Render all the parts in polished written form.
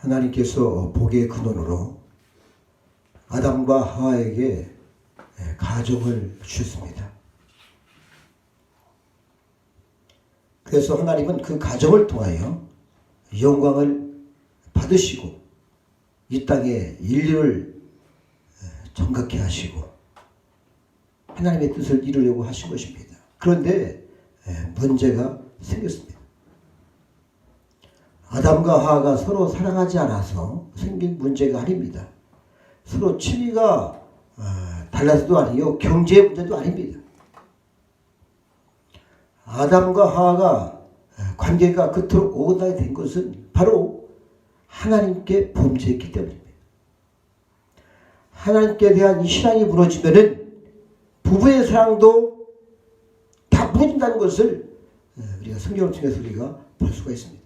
하나님께서 복의 근원으로 아담과 하와에게 가정을 주셨습니다. 그래서 하나님은 그 가정을 통하여 영광을 받으시고 이 땅에 인류를 정각케 하시고 하나님의 뜻을 이루려고 하신 것입니다. 그런데 문제가 생겼습니다. 아담과 하와가 서로 사랑하지 않아서 생긴 문제가 아닙니다. 서로 취미가 달라서도 아니요, 경제의 문제도 아닙니다. 아담과 하와가 관계가 그토록 어긋나게 된 것은 바로 하나님께 범죄했기 때문입니다. 하나님께 대한 이 신앙이 무너지면은 부부의 사랑도 다 무너진다는 것을 우리가 성경을 통해서 우리가 볼 수가 있습니다.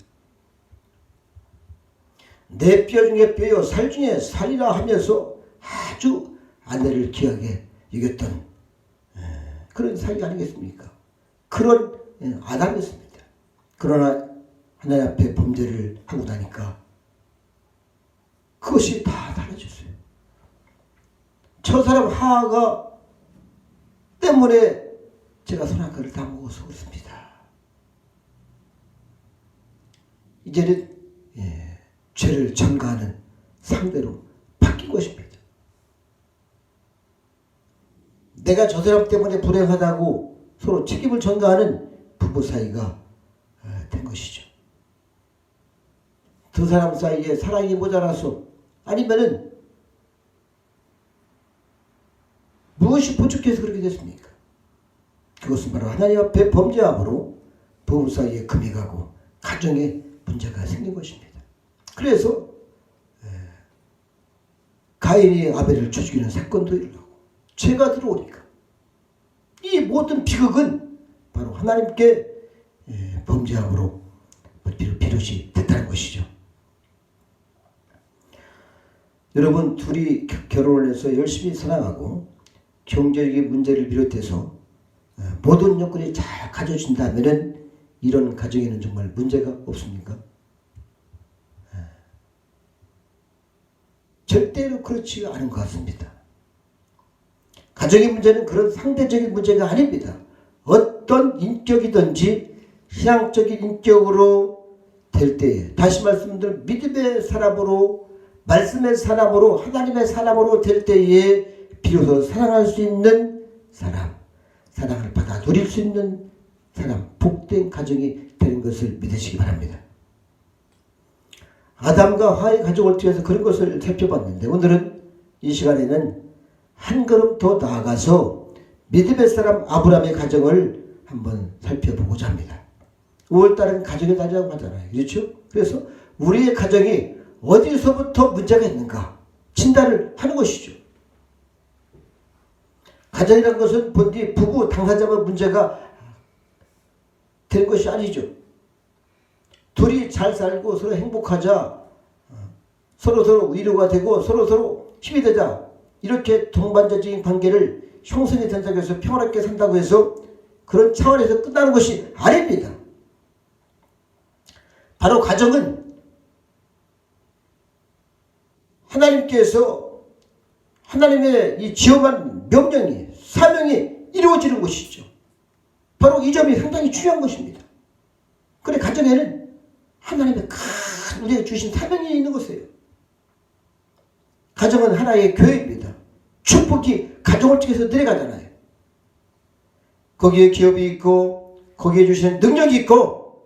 내 뼈 중에 뼈요 살 중에 살이라 하면서 아주 아내를 귀하게 여겼던 그런 사이가 아니겠습니까? 그런 아담이었습니다. 그러나 하나님 앞에 범죄를 하고 나니까 그것이 다 달라졌어요. 저 사람 하하가 때문에 제가 선악과를 다 먹어서 그렇습니다. 이제는 죄를 전가하는 상대로 바뀐 것입니다. 내가 저 사람 때문에 불행하다고 서로 책임을 전가하는 부부 사이가 된 것이죠. 두 사람 사이에 사랑이 모자라서 아니면은 무엇이 부족해서 그렇게 됐습니까? 그것은 바로 하나님 앞에 범죄함으로 부부 사이에 금이 가고 가정에 문제가 생긴 것입니다. 그래서 가인이 아벨을 죽이는 사건도 일어나고 죄가 들어오니까 이 모든 비극은 바로 하나님께 범죄함으로 비롯이 됐다는 것이죠. 여러분, 둘이 결혼을 해서 열심히 사랑하고 경제적인 문제를 비롯해서 모든 여건이 잘 갖춰진다면 이런 가정에는 정말 문제가 없습니까? 절대로 그렇지 않은 것 같습니다. 가정의 문제는 그런 상대적인 문제가 아닙니다. 어떤 인격이든지 신앙적인 인격으로 될 때에, 다시 말씀드리면 믿음의 사람으로, 말씀의 사람으로, 하나님의 사람으로 될 때에 비로소 사랑할 수 있는 사람, 사랑을 받아 누릴 수 있는 사람, 복된 가정이 되는 것을 믿으시기 바랍니다. 아담과 하와의 가정을 통해서 그런 것을 살펴봤는데, 오늘은 이 시간에는 한 걸음 더 나아가서 믿음의 사람 아브라함의 가정을 한번 살펴보고자 합니다. 5월달은 가정의 달이라고 하잖아요. 그렇죠? 그래서 우리의 가정이 어디서부터 문제가 있는가 진단을 하는 것이죠. 가정이라는 것은 본디 부부 당사자만 문제가 되는 것이 아니죠. 둘이 잘 살고 서로 행복하자, 서로서로 위로가 되고 서로서로 힘이 되자, 이렇게 동반자적인 관계를 형성이 된다고 해서 평화롭게 산다고 해서 그런 차원에서 끝나는 것이 아닙니다. 바로 가정은 하나님께서 하나님의 이 지엄한 명령이, 사명이 이루어지는 것이죠. 바로 이 점이 상당히 중요한 것입니다. 그래, 가정에는 하나님의 큰 우리에게 주신 사명이 있는 것이에요. 가정은 하나의 교회입니다. 축복이 가정을 통해서 내려가잖아요. 거기에 기업이 있고 거기에 주시는 능력이 있고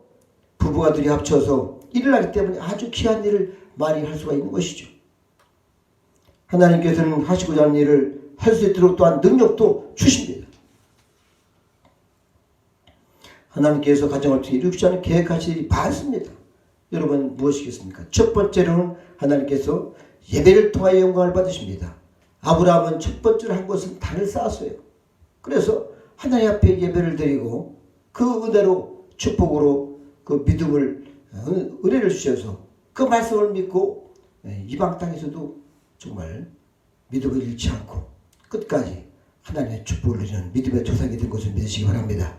부부가 둘이 합쳐서 일을 하기 때문에 아주 귀한 일을 많이 할 수가 있는 것이죠. 하나님께서는 하시고자 하는 일을 할 수 있도록 또한 능력도 주십니다. 하나님께서 가정을 통해 이루시자는 계획하실 일이 많습니다. 여러분, 무엇이겠습니까? 첫 번째로는 하나님께서 예배를 통하여 영광을 받으십니다. 아브라함은 첫 번째로 한 것은 단을 쌓았어요. 그래서 하나님 앞에 예배를 드리고 그 은혜로, 축복으로 그 믿음을, 은혜를 주셔서 그 말씀을 믿고 이방 땅에서도 정말 믿음을 잃지 않고 끝까지 하나님의 축복을 누리는 믿음의 조상이 된 것을 믿으시기 바랍니다.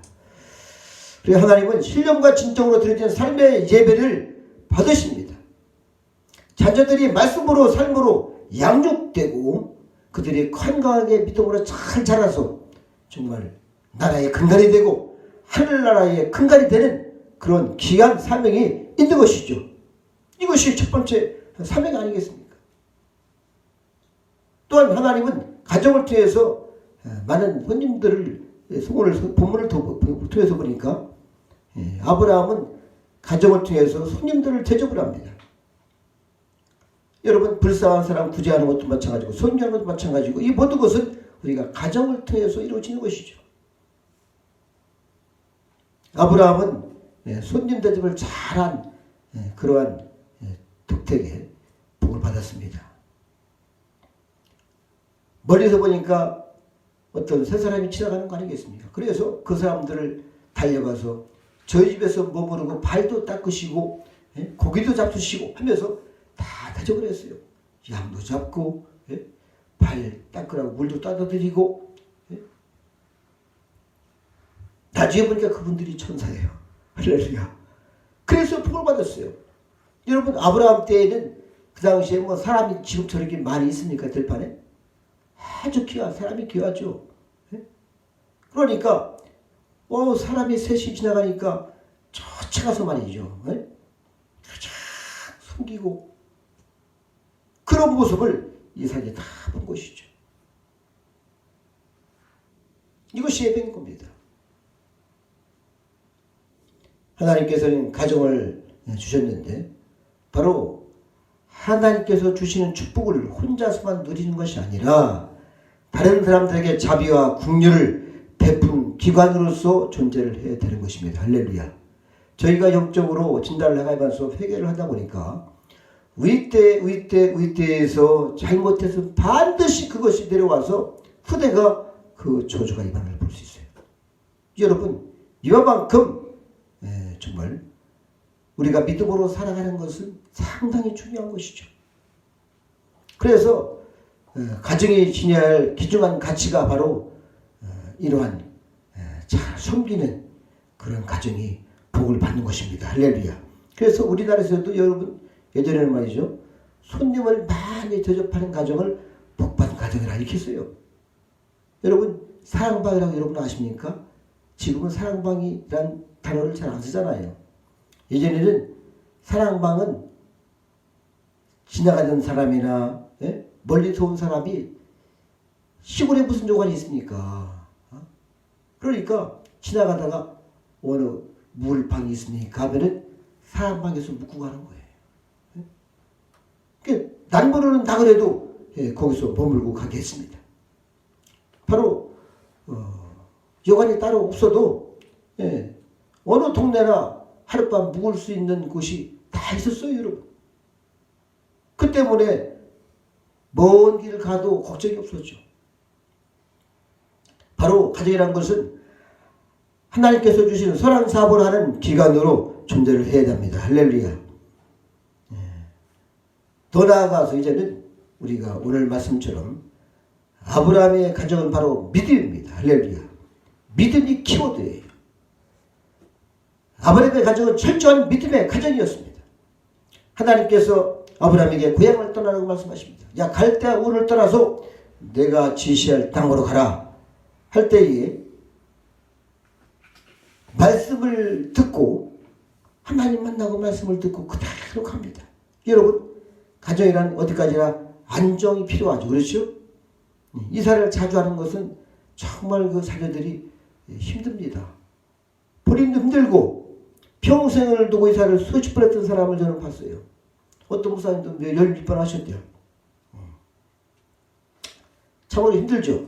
그리고 하나님은 신령과 진정으로 드려진 삶의 예배를 받으십니다. 자녀들이 말씀으로 삶으로 양육되고 그들이 건강하게 믿음으로 잘 자라서 정말 나라의 근간이 되고 하늘나라의 근간이 되는 그런 귀한 사명이 있는 것이죠. 이것이 첫 번째 사명 아니겠습니까? 또한 하나님은 가정을 통해서 많은 손님들을 본문을 통해서 보니까 아브라함은 가정을 통해서 손님들을 대접을 합니다. 여러분 불쌍한 사람 구제하는 것도 마찬가지고 손녀하는 것도 마찬가지고 이 모든 것은 우리가 가정을 통해서 이루어지는 것이죠. 아브라함은 손님 대접을 잘한 그러한 덕택에 복을 받았습니다. 멀리서 보니까 어떤 세 사람이 지나가는 거 아니겠습니까? 그래서 그 사람들을 달려가서 저희 집에서 머무르고 발도 닦으시고 고기도 잡수시고 하면서 다 대접을 했어요. 양도 잡고 발 닦으라고 물도 따다 드리고 나중에 보니까 그분들이 천사예요. 할렐루야. 그래서 복을 받았어요. 여러분 아브라함 때에는 그 당시에 뭐 사람이 지금 저렇게 많이 있습니까? 들판에? 아주 귀한 사람이 귀하죠. 그러니까 사람이 셋이 지나가니까 쫓아가서 말이죠. 쫙 숨기고 그런 모습을 이삭이 다 본 것이죠. 이것이 예배인 겁니다. 하나님께서는 가정을 주셨는데 바로 하나님께서 주시는 축복을 혼자서만 누리는 것이 아니라 다른 사람들에게 자비와 긍휼을 베푼 기관으로서 존재를 해야 되는 것입니다. 할렐루야. 저희가 영적으로 진단을 해가면서 회개를 하다 보니까 윗대에서 잘못해서 반드시 그것이 내려와서 후대가 그 저주가 임하는 걸 볼 수 있어요. 여러분 이와만큼 정말 우리가 믿음으로 살아가는 것은 상당히 중요한 것이죠. 그래서 가정이 지녀야 할 귀중한 가치가 바로 이러한 잘 섬기는 그런 가정이 복을 받는 것입니다. 할렐루야. 그래서 우리나라에서도 여러분 예전에는 말이죠. 손님을 많이 대접하는 가정을 복받은 가정이라 이렇게 써요. 여러분 사랑방이라고 여러분 아십니까? 지금은 사랑방이란 단어를 잘 안 쓰잖아요. 예전에는 사랑방은 지나가던 사람이나 멀리서 온 사람이 시골에 무슨 조관이 있습니까? 그러니까 지나가다가 어느 물방이 있으니까 하면은 사랑방에서 묵고 가는 거예요. 난 모르는 다 그래도 거기서 머물고 가겠습니다. 바로 여관이 따로 없어도 어느 동네나 하룻밤 묵을 수 있는 곳이 다 있었어요, 여러분. 그 때문에 먼 길 가도 걱정이 없었죠. 바로 가정이라는 것은 하나님께서 주시는 선한 하는 기관으로 존재를 해야 됩니다. 할렐루야. 더 나아가서 이제는 우리가 오늘 말씀처럼 아브라함의 가정은 바로 믿음입니다. 할렐루야. 믿음이 키워드예요. 아브라함의 가정은 철저한 믿음의 가정이었습니다. 하나님께서 아브라함에게 고향을 떠나라고 말씀하십니다. 야 갈대아 우를 떠나서 내가 지시할 땅으로 가라 할 때에 말씀을 듣고 하나님 만나고 말씀을 듣고 그대로 갑니다. 여러분 가정이란 어디까지나 안정이 필요하죠. 그렇죠? 이사를 자주 하는 것은 정말 그 자녀들이 힘듭니다. 본인도 힘들고 평생을 두고 이사를 수십 번 했던 사람을 저는 봤어요. 어떤 목사님도 16번 하셨대요. 참으로 힘들죠.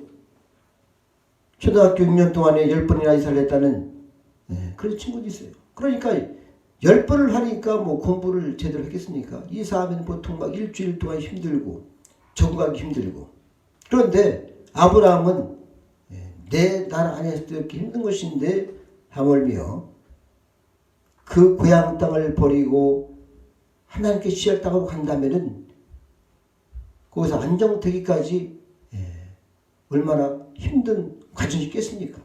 초등학교 6년 동안에 10번이나 이사를 했다는 그런 친구도 있어요. 그러니까 10번을 하니까 뭐 공부를 제대로 했겠습니까? 이사하면 보통 막 일주일 동안 힘들고 적응하기 힘들고. 그런데 아브라함은 내 나라 안에서도 이렇게 힘든 것인데 하물며 그 고향 땅을 버리고 하나님께 지할 땅으로 간다면은 거기서 안정되기까지 얼마나 힘든 과정이 있겠습니까?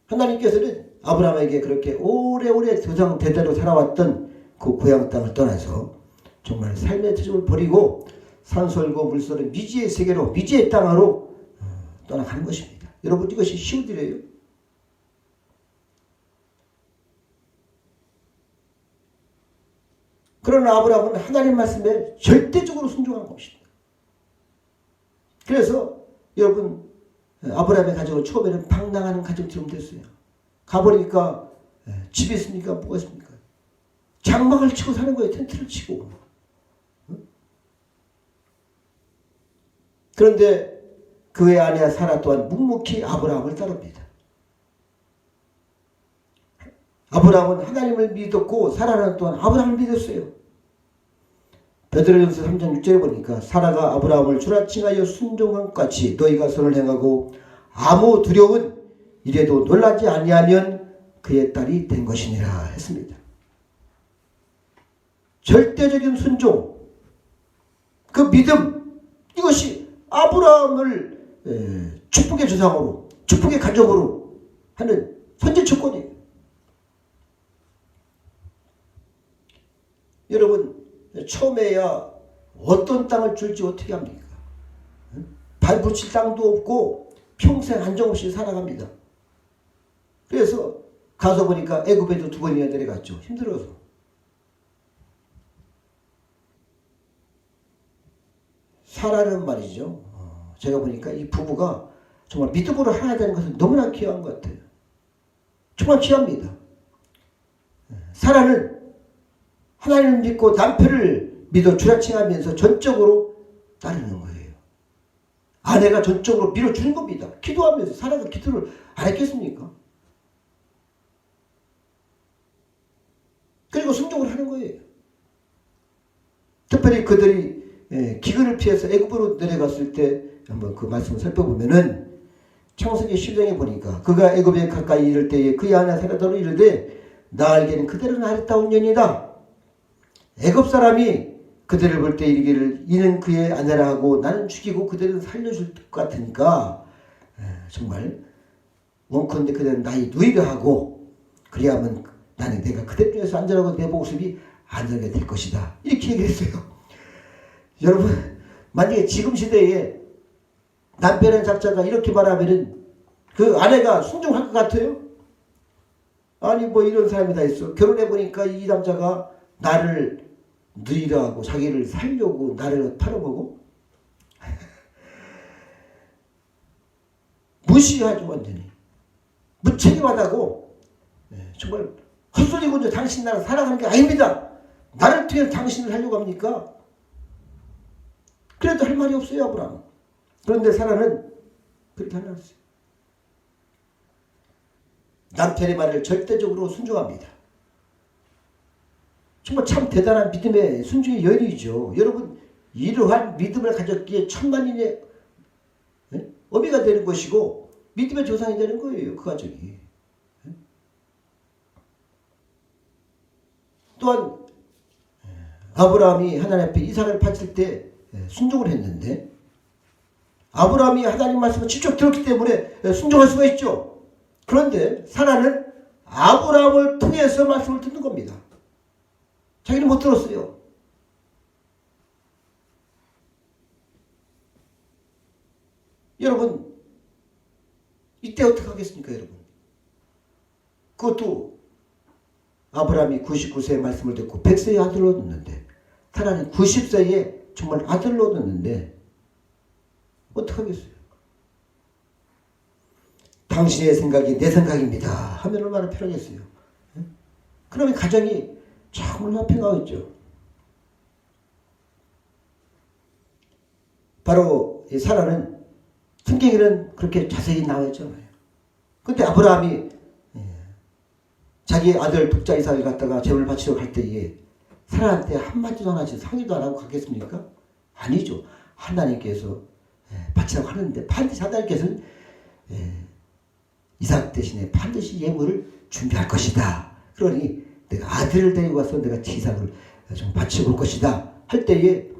하나님께서는 아브라함에게 그렇게 오래오래 조상 대대로 살아왔던 그 고향 땅을 떠나서 정말 삶의 태적을 버리고 산설고 물설은 미지의 세계로 미지의 땅으로 떠나가는 것입니다. 여러분 이것이 쉬운 일이에요. 그러나 아브라함은 하나님 말씀에 절대적으로 순종한 것입니다. 그래서 여러분 아브라함의 가정은 처음에는 방랑하는 가정처럼 됐어요. 가보니까 집이 있습니까? 뭐가 있습니까? 장막을 치고 사는 거예요. 텐트를 치고. 그런데 그의 아내 사라 또한 묵묵히 아브라함을 따릅니다. 아브라함은 하나님을 믿었고 사라는 또한 아브라함을 믿었어요. 베드로전서 3장 6절에 보니까 사라가 아브라함을 주라칭하여 순종한 것 같이 너희가 선을 행하고 아무 두려운 이래도 놀라지 아니하면 그의 딸이 된 것이니라 했습니다. 절대적인 순종, 그 믿음, 이것이 아브라함을 축복의 조상으로, 축복의 가족으로 하는 선제조건이에요. 여러분 처음에야 어떤 땅을 줄지 어떻게 합니까? 발 붙일 땅도 없고 평생 안정 없이 살아갑니다. 그래서 가서 보니까 애굽에도 2번이나 내려갔죠. 힘들어서. 사라는 말이죠. 제가 보니까 이 부부가 정말 믿음으로 하나 되는 것은 너무나 귀한 것 같아요. 정말 귀합니다. 사라는 하나님을 믿고 남편을 믿어 주라칭하면서 전적으로 따르는 거예요. 아내가 전적으로 밀어주는 겁니다. 기도하면서 사라가 기도를 안 했겠습니까? 그리고 순종을 하는 거예요. 특별히 그들이 기근을 피해서 애굽으로 내려갔을 때 한번 그 말씀을 살펴보면은 창세기 10장에 보니까 그가 애굽에 가까이 이를 때에 그의 아내 사라더러 이르되 나 알기는 그대로는 아름다운 년이다. 애굽 사람이 그들을 볼 때 이르기를 이는 그의 아내라 하고 나는 죽이고 그들은 살려줄 것 같으니까 정말 원컨대 그들은 나의 누이가 하고 그리하면 나는 내가 그들 중에서 안전하고 내 모습이 안전하게 될 것이다. 이렇게 얘기했어요. 여러분 만약에 지금 시대에 남편의 작자가 이렇게 말하면은 그 아내가 순종할 것 같아요? 아니 뭐 이런 사람이 다 있어. 결혼해보니까 이 남자가 나를 누이라 하고 자기를 살려고 나를 팔아보고 무시하죠. 완전히 무책임하다고. 정말 헛소리군요. 당신 나를 사랑하는 게 아닙니다. 나를 통해 당신을 하려고 합니까? 그래도 할 말이 없어요. 아브라함. 그런데 사라는 그렇게 하지 않았어요. 남편의 말을 절대적으로 순종합니다. 정말 참 대단한 믿음의 순종의 여인이죠. 여러분 이러한 믿음을 가졌기에 천만인의 어미가 되는 것이고 믿음의 조상이 되는 거예요. 그 가족이. 또한 아브라함이 하나님 앞에 이삭을 바칠 때 순종을 했는데 아브라함이 하나님 말씀을 직접 들었기 때문에 순종할 수가 있죠. 그런데 사라는 아브라함을 통해서 말씀을 듣는 겁니다. 자기는 못 들었어요. 여러분 이때 어떻게 하겠습니까? 여러분 그것도 아브라함이 99세의 말씀을 듣고 100세의 아들로 얻었는데 사라는 90세에 정말 아들로 얻었는데 어떻게 하겠어요? 당신의 생각이 내 생각입니다 하면 얼마나 편하겠어요? 그러면 가정이 참 얼마나 평화하겠죠. 바로 이 사라는 성경에는 그렇게 자세히 나와 있잖아요. 그런데 아브라함이 자기 아들 독자 이삭을 갖다가 제물을 바치러 갈 때에 사라한테 한마디도 안 하지 상의도 안 하고 가겠습니까? 아니죠. 하나님께서 바치라고 하는데 반드시 하나님께서는 이삭 대신에 반드시 예물을 준비할 것이다. 그러니 내가 아들을 데리고 와서 내가 이삭을 좀 바치고 올 것이다. 할 때에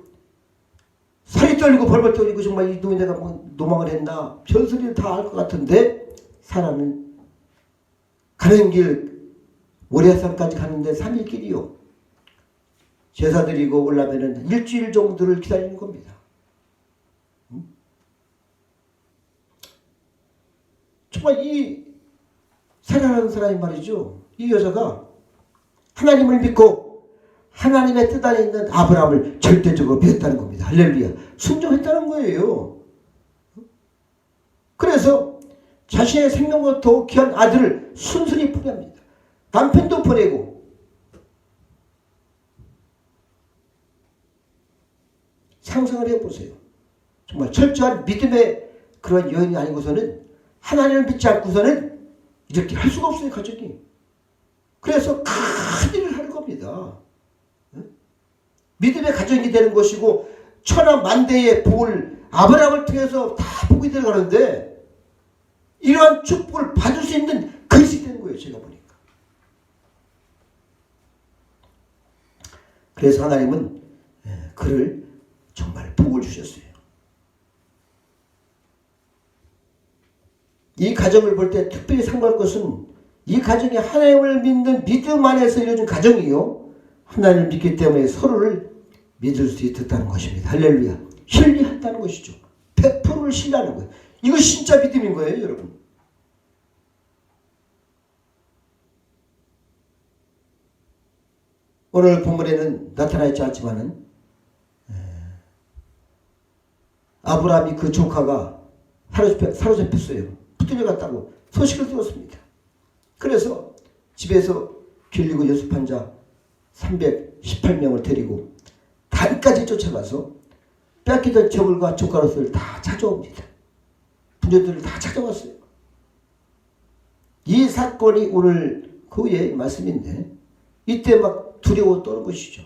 살이 떨리고 벌벌 떨리고 정말 이 놈이 내가 뭐 노망을 했나 별소리를 다 알 것 같은데 사라는 가는 길 모리아산까지 가는데 3일 길이요. 제사 드리고 올라면은 일주일 정도를 기다리는 겁니다. 정말 이 사랑하는 사람이 말이죠. 이 여자가 하나님을 믿고 하나님의 뜻 안에 있는 아브라함을 절대적으로 믿었다는 겁니다. 할렐루야. 순종했다는 거예요. 그래서 자신의 생명보다 더 귀한 아들을 순순히 포기합니다. 남편도 보내고. 상상을 해보세요. 정말 철저한 믿음의 그런 여인이 아니고서는, 하나님을 믿지 않고서는 이렇게 할 수가 없어요, 가족이. 그래서 큰 일을 하는 겁니다. 믿음의 가정이 되는 것이고 천하 만대의 복을 아브라함을 통해서 다 복이 들어가는데, 이러한 축복을 받을 수 있는 그릇이 되는 거예요, 제가 보니까. 그래서 하나님은 그를 정말 복을 주셨어요. 이 가정을 볼 때 특별히 상고할 것은, 이 가정이 하나님을 믿는 믿음 안에서 이루어진 가정이요, 하나님을 믿기 때문에 서로를 믿을 수 있었다는 것입니다. 할렐루야. 신뢰한다는 것이죠. 100%를 신뢰하는 거예요. 이거 진짜 믿음인 거예요, 여러분. 오늘 본문에는 나타나 있지 않지만은, 아브라함이 그 조카가 사로잡혔어요. 붙들려 갔다고 소식을 들었습니다. 그래서 집에서 길리고 연습한 자 318명을 데리고 단까지 쫓아가서 뺏기던 저물과 젓가락을 다 찾아옵니다. 부녀들을 다 찾아왔어요. 이 사건이 오늘 그의 말씀인데, 이때 막 두려워 떠는 것이죠.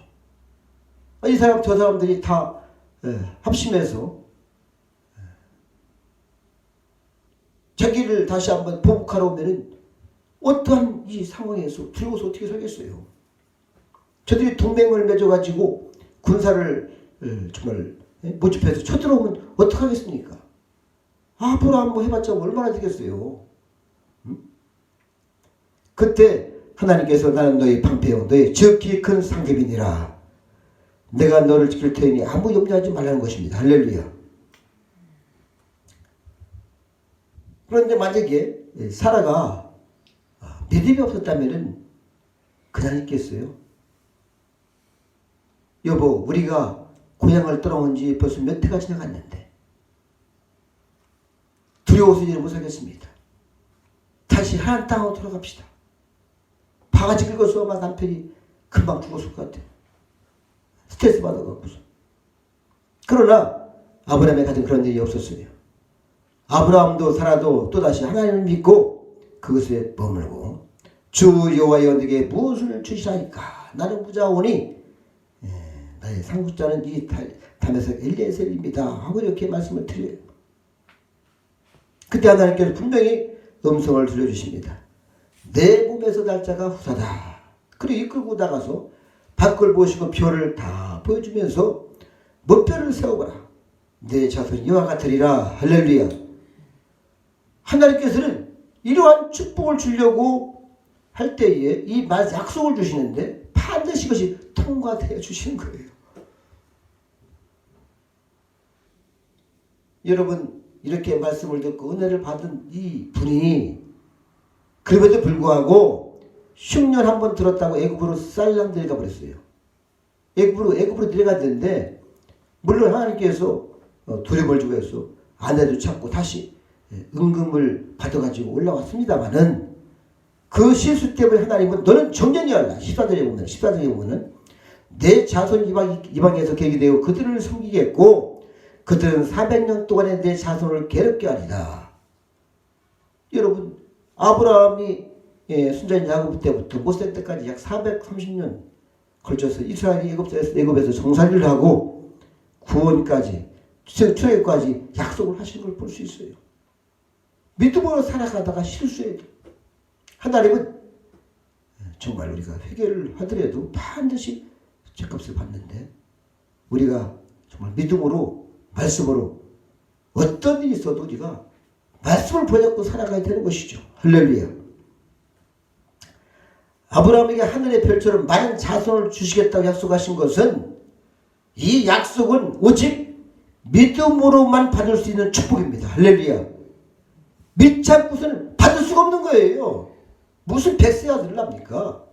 이 사람 저 사람들이 다 합심해서 자기를 다시 한번 보복하러 오면은 어떠한 이 상황에서 두려워서 어떻게 살겠어요. 저들이 동맹을 맺어가지고 군사를 정말 모집해서 쳐들어오면 어떡하겠습니까? 아브라함 뭐 해봤자 얼마나 되겠어요. 그때 하나님께서 나는 너희 방패요 너희 적기 큰 상급이니라. 내가 너를 지킬 테니 아무 염려하지 말라는 것입니다. 할렐루야. 그런데 만약에 사라가 믿음이 없었다면 그냥 있겠어요? 여보, 우리가 고향을 떠나온 지 벌써 몇 해가 지나갔는데 두려워서 이제 못 살겠습니다. 다시 하나님 땅으로 돌아갑시다. 바가지 긁어서 아마 남편이 금방 죽었을 것 같아요. 스트레스 받아갖고서. 그러나 아브라함의 가정 그런 일이 없었어요. 아브라함도 사라도 또다시 하나님을 믿고 그것에 머물고, 주 여호와여 내게 무엇을 주시라니까 나는 부자오니 나의 상속자는 이 다메섹 엘리에셀입니다 하고 이렇게 말씀을 드려요. 그때 하나님께서 분명히 음성을 들려주십니다. 내 몸에서 날짜가 후사다. 그리고 이끌고 나가서 밖을 보시고 별을 다 보여주면서 목별을 세워봐라. 내 자손이 이와 같으리라. 할렐루야. 하나님께서는 이러한 축복을 주려고 할 때에 이 약속을 주시는데 반드시 이것이 통과되어 주시는 거예요. 여러분, 이렇게 말씀을 듣고 은혜를 받은 이 분이 그럼에도 불구하고 흉년 한번 들었다고 애굽으로 쌀랑 내려가 버렸어요. 애굽으로 내려갔는데, 물론 하나님께서 두려움을 주고 해서 아내도 찾고 다시 은금을 받아가지고 올라왔습니다마는, 그 실수 때문에 하나님은 너는 정년이 할라. 14절에 보면은 내 자손 이방에서 계기되어 그들을 섬기겠고 그들은 400년 동안에 내 자손을 괴롭게 하리라. 여러분, 아브라함이 순자인 야곱 때부터 모세 때까지 약 430년 걸쳐서 이스라엘이 애굽에서 정살을 하고 구원까지 출애굽까지 약속을 하신 걸 볼 수 있어요. 믿음으로 살아가다가 실수해도 하나님은 정말 우리가 회개를 하더라도 반드시 죄값을 받는데, 우리가 정말 믿음으로 말씀으로 어떤 일이 있어도 우리가 말씀을 보잡고 살아가야 되는 것이죠. 할렐루야. 아브라함에게 하늘의 별처럼 많은 자손을 주시겠다고 약속하신 것은 이 약속은 오직 믿음으로만 받을 수 있는 축복입니다. 할렐루야. 믿지 않고서는 받을 수가 없는 거예요. 무슨 백세 아들랍니까?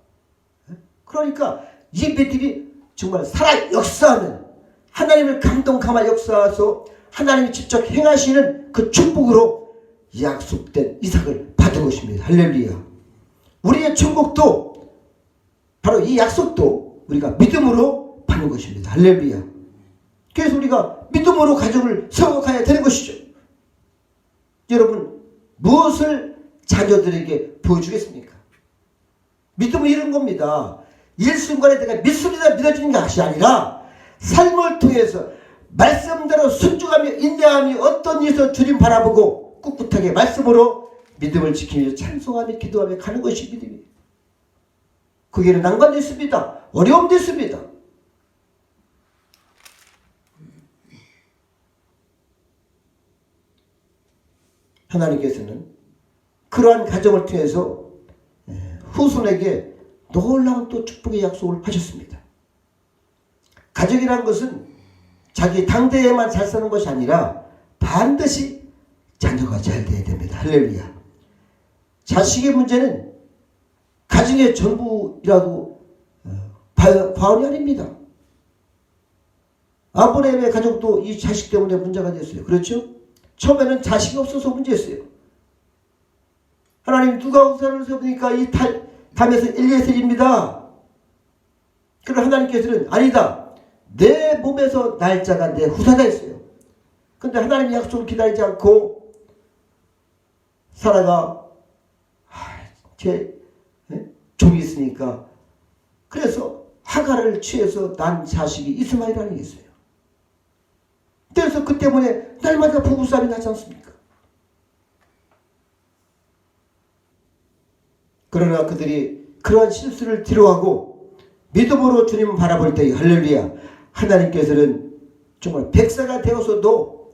그러니까 이 믿음이 정말 살아 역사하는 하나님을 감동하며 역사하서 하나님이 직접 행하시는 그 축복으로 약속된 이삭을 받은 것입니다. 할렐루야. 우리의 천국도 바로 이 약속도 우리가 믿음으로 받는 것입니다. 할렐루야. 그래서 우리가 믿음으로 가족을 세워가야 되는 것이죠. 여러분, 무엇을 자녀들에게 보여주겠습니까? 믿음은 이런 겁니다. 일순간에 내가 믿습니다, 믿어지는 것이 아니라 삶을 통해서 말씀대로 순종하며 인내하며 어떤 일에서 주님 바라보고 꿋꿋하게 말씀으로 믿음을 지키며 찬송하며 기도하며 가는 것이 믿음이에요. 거기에는 난관도 있습니다. 어려움도 있습니다. 하나님께서는 그러한 가정을 통해서 후손에게 놀라운 또 축복의 약속을 하셨습니다. 가족이라는 것은 자기 당대에만 잘 사는 것이 아니라 반드시 자녀가 잘 돼야 됩니다. 할렐루야. 자식의 문제는 가정의 전부이라도 과언이 아닙니다. 아브라함의 가족도 이 자식 때문에 문제가 됐어요. 그렇죠? 처음에는 자식이 없어서 문제였어요. 하나님 누가 우산을 세우니까 이 담에서 엘리에셀입니다. 그럼 하나님께서는 아니다. 내 몸에서 날짜가 내 후사가 있어요. 근데 하나님의 약속을 기다리지 않고 사라가 제 종이 있으니까 그래서 하가를 취해서 난 자식이 이스마엘이라는 게 있어요. 그래서 그 때문에 날마다 부부싸움이 나지 않습니까? 그러나 그들이 그러한 실수를 뒤로하고 믿음으로 주님을 바라볼 때 할렐루야, 하나님께서는 정말 백사가 되어서도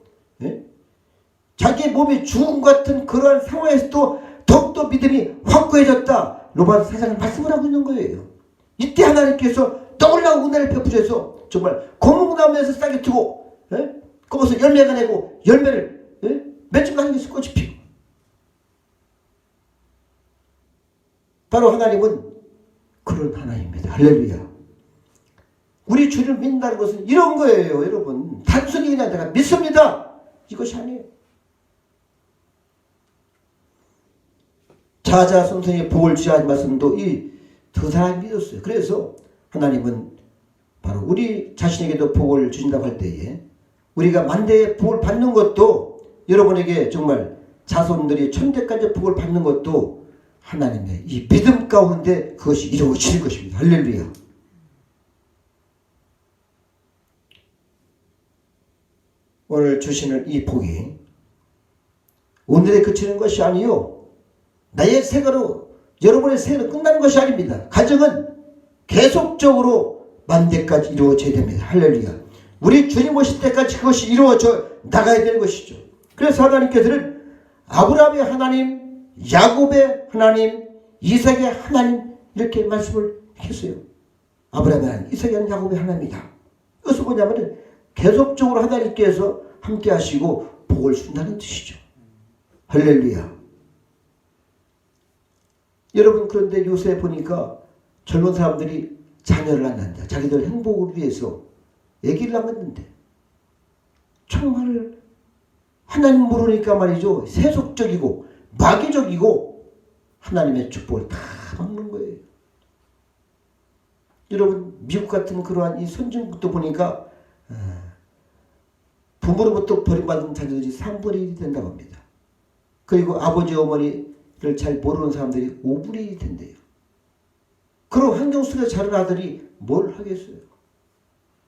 자기 몸이 죽음 같은 그러한 상황에서도 더욱더 믿음이 확고해졌다. 로마서 4장은 말씀을 하고 있는 거예요. 이때 하나님께서 놀라운 은혜를 베푸셔서 정말 고목나무에서 싹이 트고 거기서 열매가 내고 열매를 몇 주간 한 개씩 꽃이 피고. 바로 하나님은 그런 하나님입니다. 할렐루야. 우리 주를 믿는다는 것은 이런 거예요. 여러분, 단순히 그냥 내가 믿습니다, 이것이 아니에요. 자자손손의 복을 주시하는 말씀도 이 두 사람이 믿었어요. 그래서 하나님은 바로 우리 자신에게도 복을 주신다고 할 때에 우리가 만대의 복을 받는 것도, 여러분에게 정말 자손들이 천대까지 복을 받는 것도 하나님의 이 믿음 가운데 그것이 이루어질 것입니다. 할렐루야. 오늘 주시는 이 복이 오늘에 그치는 것이 아니요, 나의 생애로, 여러분의 생애로 끝나는 것이 아닙니다. 가정은 계속적으로 만대까지 이루어져야 됩니다. 할렐루야. 우리 주님 오실 때까지 그것이 이루어져 나가야 되는 것이죠. 그래서 하나님께서는 아브라함의 하나님, 야곱의 하나님, 이삭의 하나님, 이렇게 말씀을 했어요. 아브라함의 하나님, 이삭의 하나님, 야곱의 하나님이다. 이것은 뭐냐면 계속적으로 하나님께서 함께 하시고 복을 준다는 뜻이죠. 할렐루야. 여러분, 그런데 요새 보니까 젊은 사람들이 자녀를 낳는다. 자기들 행복을 위해서 아기를 낳았는데 정말 하나님 모르니까 말이죠, 세속적이고 마귀적이고 하나님의 축복을 다 막는 거예요. 여러분, 미국 같은 그러한 이 선진국도 보니까 부모로부터 버림받은 자녀들이 3분의 1이 된다고 합니다. 그리고 아버지 어머니를 잘 모르는 사람들이 5분의 1이 된대요. 그런 환경 속에 자란 아들이 뭘 하겠어요?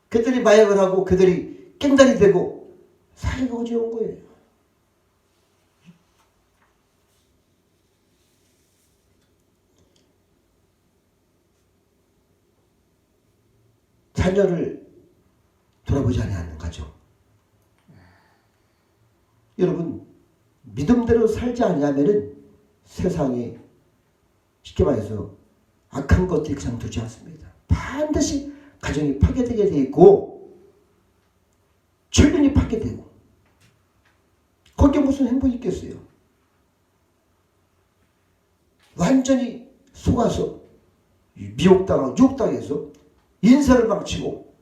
그들이 마약을 하고 그들이 깽단이 되고 사회가 어지러운 거예요. 자녀를 돌아보지 않는 가정. 여러분, 믿음대로 살지 않으면은 세상이 쉽게 말해서 악한 것들이 그냥 두지 않습니다. 반드시 가정이 파괴되게 돼 있고 철륜이 파괴되고 거기에 무슨 행복이 있겠어요. 완전히 속아서 미혹당하고 유혹당해서 인생을 망치고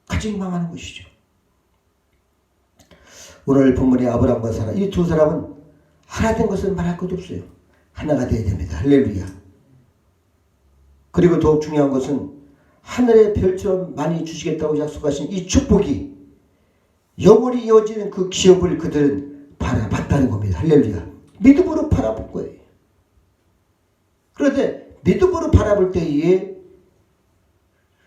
가정이 망하는 것이죠. 오늘 본문의 아브라함과 사라, 이 두 사람은 하나 된 것을 말할 것도 없어요. 하나가 되어야 됩니다. 할렐루야. 그리고 더욱 중요한 것은 하늘의 별처럼 많이 주시겠다고 약속하신 이 축복이 영원히 이어지는 그 기업을 그들은 바라봤다는 겁니다. 할렐루야. 믿음으로 바라볼 거예요. 그런데 믿음으로 바라볼 때에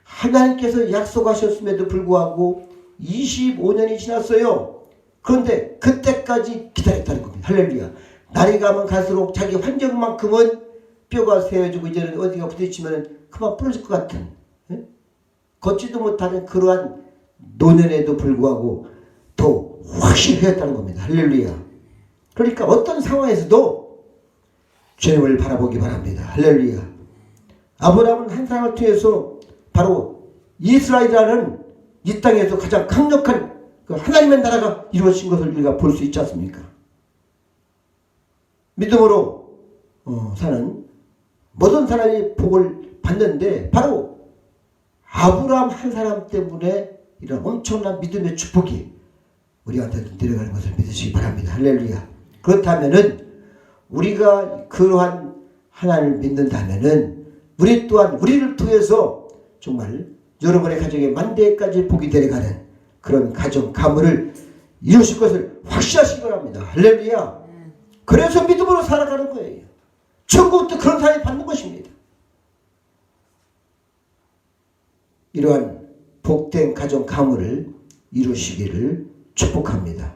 하나님께서 약속하셨음에도 불구하고 25년이 지났어요. 그런데 그때까지 기다렸다는 겁니다. 할렐루야. 날이 가면 갈수록 자기 환경만큼은 뼈가 세워지고 이제는 어디가 부딪히면 그만 부러질 것 같은 걷지도 못하는 그러한 노년에도 불구하고 더 확실해졌다는 겁니다. 할렐루야. 그러니까 어떤 상황에서도 주님을 바라보기 바랍니다. 할렐루야. 아브라함은 한 사람을 통해서 바로 이스라엘이라는 이 땅에서 가장 강력한 그 하나님의 나라가 이루어진 것을 우리가 볼 수 있지 않습니까? 믿음으로 사는 모든 사람이 복을 받는데 바로 아브라함 한 사람 때문에 이런 엄청난 믿음의 축복이 우리한테 내려가는 것을 믿으시기 바랍니다. 할렐루야. 그렇다면은 우리가 그러한 하나님을 믿는다면은 우리 또한 우리를 통해서 정말 여러분의 가정에 만대까지 복이 되어가는 그런 가정 가문을 이루실 것을 확신하시기 바랍니다. 할렐루야. 그래서 믿음으로 살아가는 거예요. 천국도 그런 사람이 받는 것입니다. 이러한 복된 가정 가문을 이루시기를 축복합니다.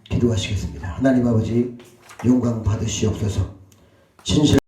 기도하시겠습니다. 하나님 아버지 영광 받으시옵소서. 진실